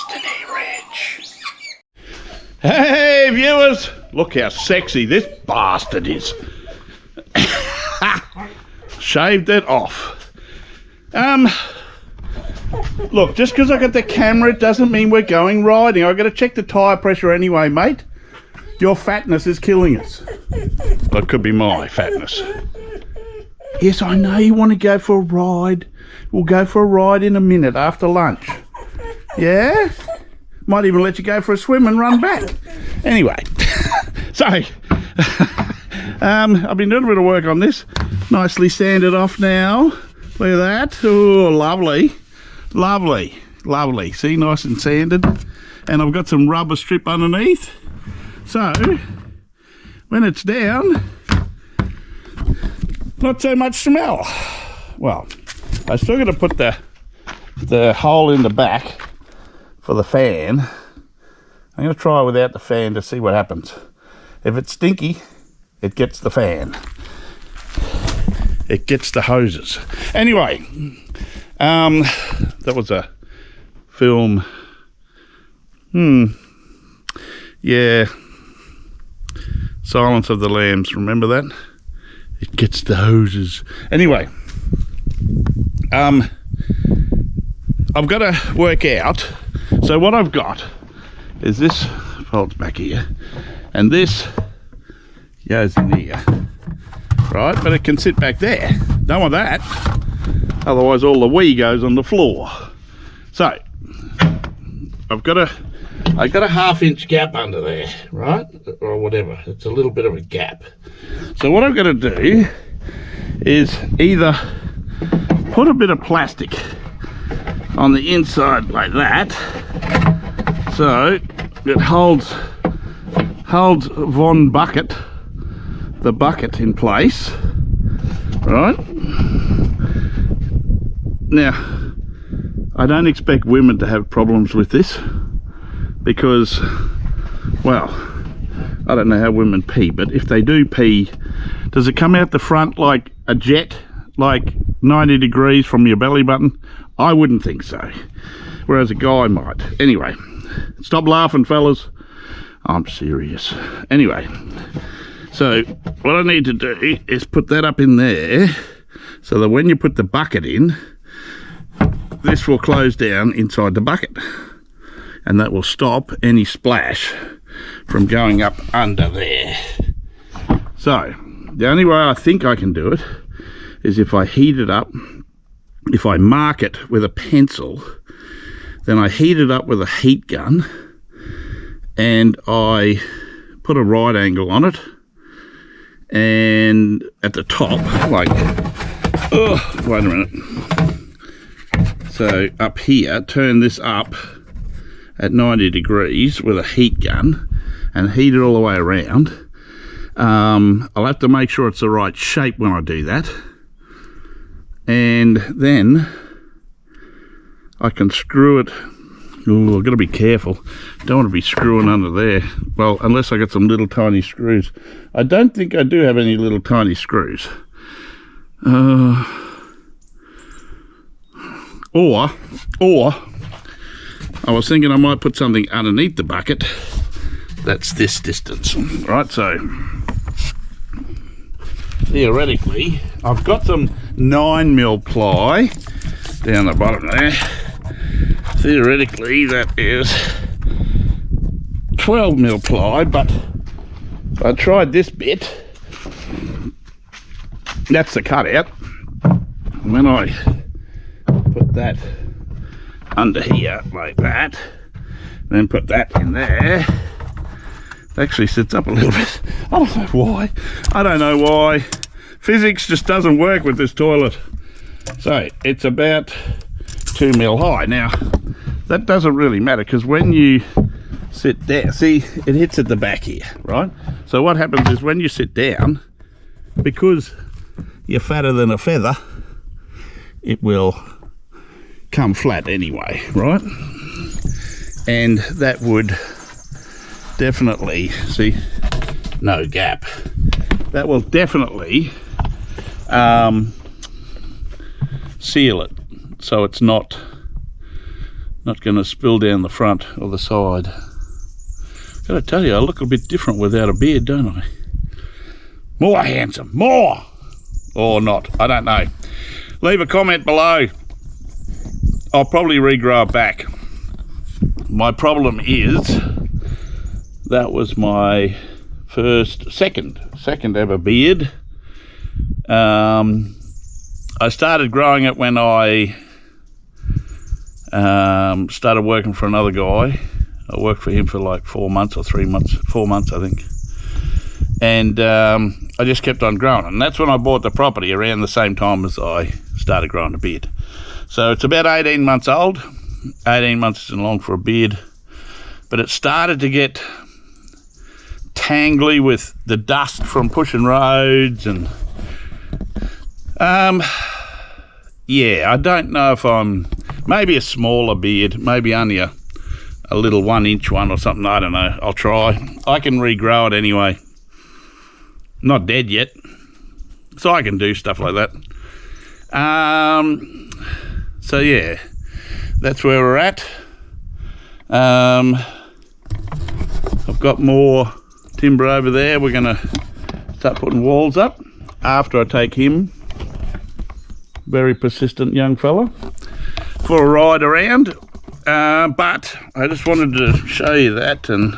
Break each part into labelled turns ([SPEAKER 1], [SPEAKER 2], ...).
[SPEAKER 1] Destiny Ridge. Hey viewers, look how sexy this bastard is. Shaved it off. Look, just because I got the camera, it doesn't mean we're going riding. I've got to check the tyre pressure anyway, mate. Your fatness is killing us. Well, it could be my fatness. Yes, I know you want to go for a ride. We'll go for a ride in a minute after lunch. Yeah? Might even let you go for a swim and run back. Anyway, so I've been doing a bit of work on this. Nicely sanded off now. Look at that. Oh, lovely. Lovely. Lovely. See, nice and sanded. And I've got some rubber strip underneath. So, when it's down, not so much smell. Well, I still got to put the hole in the back for the fan. I'm going to try without the fan to see what happens. If it's stinky, it gets the fan. It gets the hoses. Anyway, that was a film. Yeah. Silence of the Lambs, remember that? It gets the hoses. Anyway, I've got to work out. So what I've got is this folds back here, and this goes in here, right? But it can sit back there. Don't want that. Otherwise, all the wee goes on the floor. So I got a 1/2 inch gap under there, right? Or whatever. It's a little bit of a gap. So what I've got to do is either put a bit of plastic on the inside like that, so it holds the bucket in place, right? Now, I don't expect women to have problems with this because, well, I don't know how women pee, but if they do pee, does it come out the front like a jet, like 90 degrees from your belly button? I wouldn't think so, whereas a guy might. Anyway, stop laughing, fellas. I'm serious. Anyway, so what I need to do is put that up in there so that when you put the bucket in, this will close down inside the bucket, and that will stop any splash from going up under there. So the only way I think I can do it is if I heat it up. If I mark it with a pencil, then I heat it up with a heat gun and I put a right angle on it, and at the top, like, oh, wait a minute. So up here, turn this up at 90 degrees with a heat gun and heat it all the way around. I'll have to make sure it's the right shape when I do that. And then I can screw it. Oh, I've got to be careful. Don't want to be screwing under there. Well, unless I got some little tiny screws. I don't think I do have any little tiny screws. Or I was thinking I might put something underneath the bucket that's this distance, right? So theoretically, I've got some 9mm ply down the bottom there. Theoretically, that is 12mm ply, but I tried this bit. That's the cutout. When I put that under here like that, then put that in there, it actually sits up a little bit. I don't know why. I don't know why. Physics just doesn't work with this toilet. So it's about 2mm high. Now that doesn't really matter because when you sit down, see, it hits at the back here, right? So what happens is when you sit down, because you're fatter than a feather, it will come flat anyway, right? And that would definitely, see, no gap. That will definitely seal it so it's not Not going to spill down the front or the side. Gotta tell you, I look a bit different without a beard, don't I? More handsome, more! Or not, I don't know. Leave a comment below. I'll probably regrow it back. My problem is, that was my second ever beard. I started growing it when I started working for another guy. I worked for him for like 4 months or 3 months, 4 months I think. And I just kept on growing it. And that's when I bought the property, around the same time as I started growing a beard. So it's about 18 months old. 18 months isn't long for a beard. But it started to get tangly with the dust from pushing roads and yeah, I don't know if I'm maybe a smaller beard, maybe only a little 1 inch one or something, I don't know. I'll try. I can regrow it anyway. Not dead yet, so I can do stuff like that. So yeah, that's where we're at. I've got more timber over there. We're gonna start putting walls up after I take him, very persistent young fella, for a ride around. But I just wanted to show you that and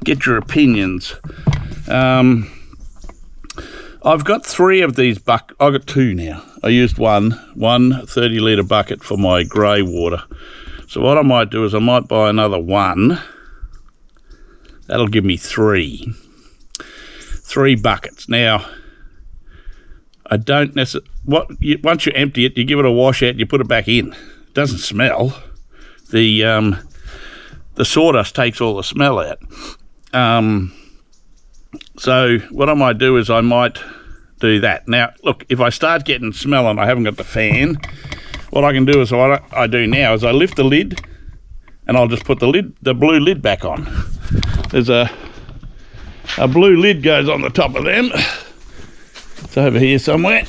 [SPEAKER 1] get your opinions. I've got 3 of these I've got 2 now. I used one 30 litre bucket for my grey water. So what I might do is I might buy another one. That'll give me 3 buckets. Now, I don't necessarily, once you empty it, you give it a wash out, you put it back in. It doesn't smell. The sawdust takes all the smell out. So what I might do is I might do that. Now, look, if I start getting smell and I haven't got the fan, what I can do is what I do now is I lift the lid and I'll just put the blue lid back on. There's a blue lid goes on the top of them. It's over here somewhere.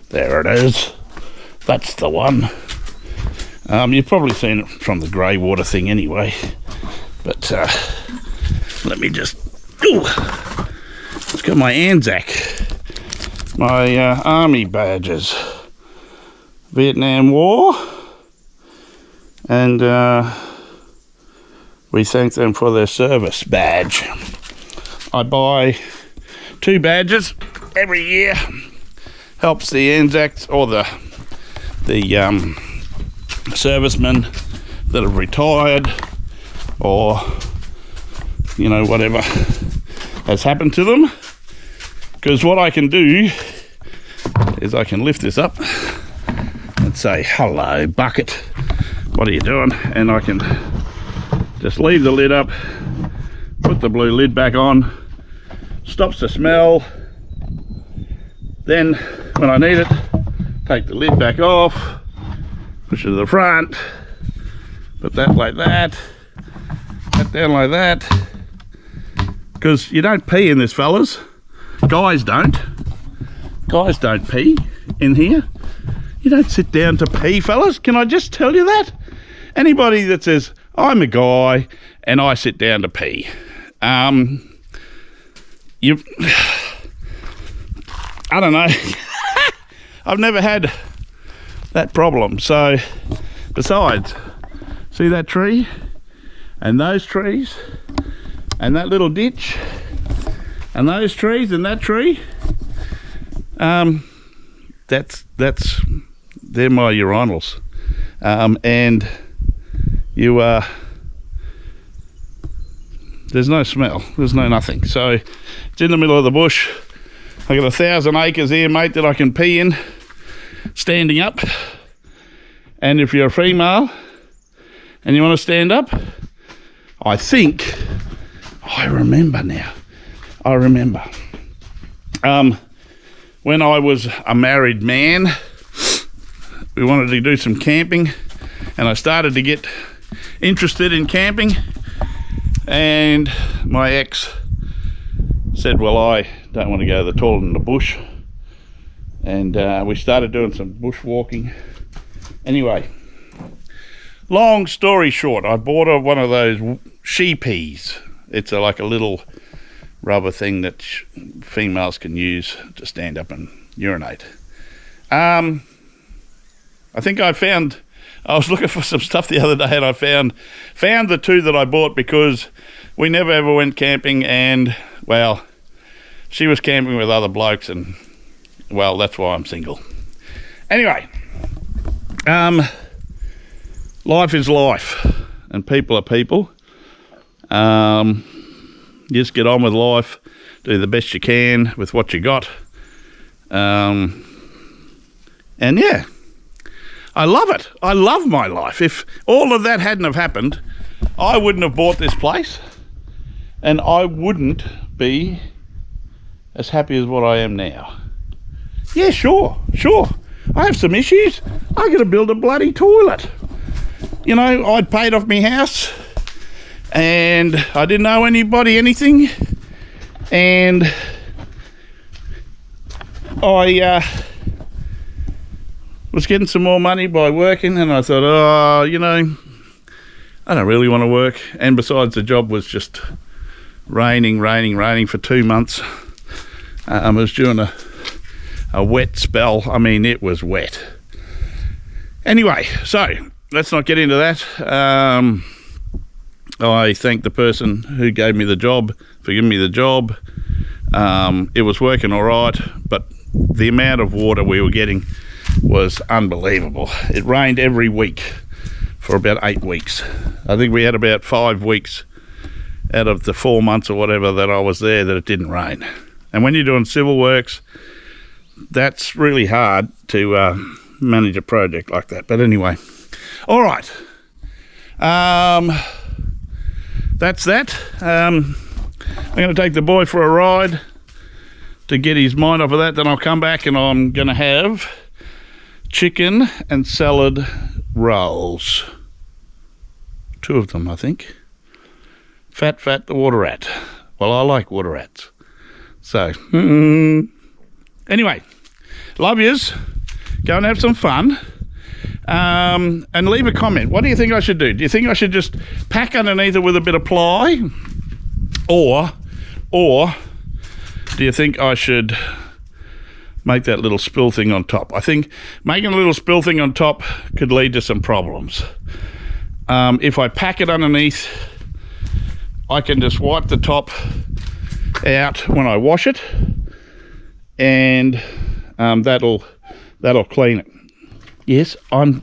[SPEAKER 1] There it is. That's the one. You've probably seen it from the grey water thing anyway. But let me just... Ooh, it's got my Anzac, my army badges, Vietnam War, and we thank them for their service badge. I buy 2 badges every year. Helps the Anzacs or the servicemen that have retired, or you know, whatever has happened to them. Because what I can do is I can lift this up and say, hello bucket, what are you doing? And I can just leave the lid up, put the blue lid back on, stops the smell. Then when I need it, take the lid back off, push it to the front, put that like that, that down like that. Because you don't pee in this, fellas. Guys don't pee in here. You don't sit down to pee, fellas. Can I just tell you that? Anybody that says, I'm a guy and I sit down to pee, I don't know. I've never had that problem. So besides, see that tree and those trees and that little ditch and those trees and that tree, they're my urinals. And you there's no smell, there's no nothing. So it's in the middle of the bush. I got 1,000 acres here, mate, that I can pee in standing up. And if you're a female and you want to stand up, I think I remember now. I remember when I was a married man, we wanted to do some camping, and I started to get interested in camping, and my ex said, well, I don't want to go to the toilet in the bush, and we started doing some bushwalking. Anyway, long story short, I bought her one of those she-peas. It's like a little rubber thing that females can use to stand up and urinate. I think I was looking for some stuff the other day, and I found the two that I bought because we never ever went camping, and well, she was camping with other blokes, and well, that's why I'm single. Anyway, life is life, and people are people. Just get on with life, do the best you can with what you got. And yeah, I love it. I love my life. If all of that hadn't have happened, I wouldn't have bought this place, and I wouldn't be as happy as what I am now. Yeah, sure. I have some issues. I got to build a bloody toilet. You know, I'd paid off my house, and I didn't owe anybody anything, and I was getting some more money by working, and I thought, oh, you know, I don't really want to work. And besides, the job was just raining for 2 months. I was doing a wet spell. I mean, it was wet. Anyway, so let's not get into that. I thank the person who gave me the job for giving me the job. It was working all right, but the amount of water we were getting was unbelievable. It rained every week for about 8 weeks. I think we had about 5 weeks out of the 4 months or whatever that I was there that it didn't rain. And when you're doing civil works, that's really hard to manage a project like that. But anyway, all right. That's that. I'm going to take the boy for a ride to get his mind off of that. Then I'll come back and I'm going to have chicken and salad rolls. 2 of them, I think. Fat the water rat. Well, I like water rats. So, anyway, love yous. Go and have some fun. And leave a comment. What do you think I should do? Do you think I should just pack underneath it with a bit of ply? Or do you think I should make that little spill thing on top? I think making a little spill thing on top could lead to some problems. If I pack it underneath, I can just wipe the top out when I wash it, and that'll clean it. Yes, I'm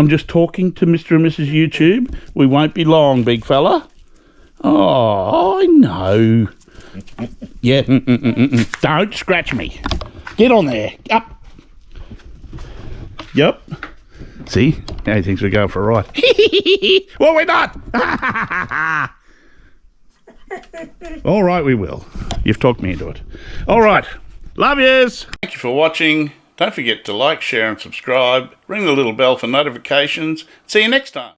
[SPEAKER 1] just talking to Mr. and Mrs. YouTube. We won't be long, big fella. Oh, I know. Yeah, don't scratch me. Get on there. Up. Yep. See, now he thinks we're going for a ride. Well, we're not. All right, we will. You've talked me into it. All right. Love yous. Thank you for watching. Don't forget to like, share and subscribe. Ring the little bell for notifications. See you next time.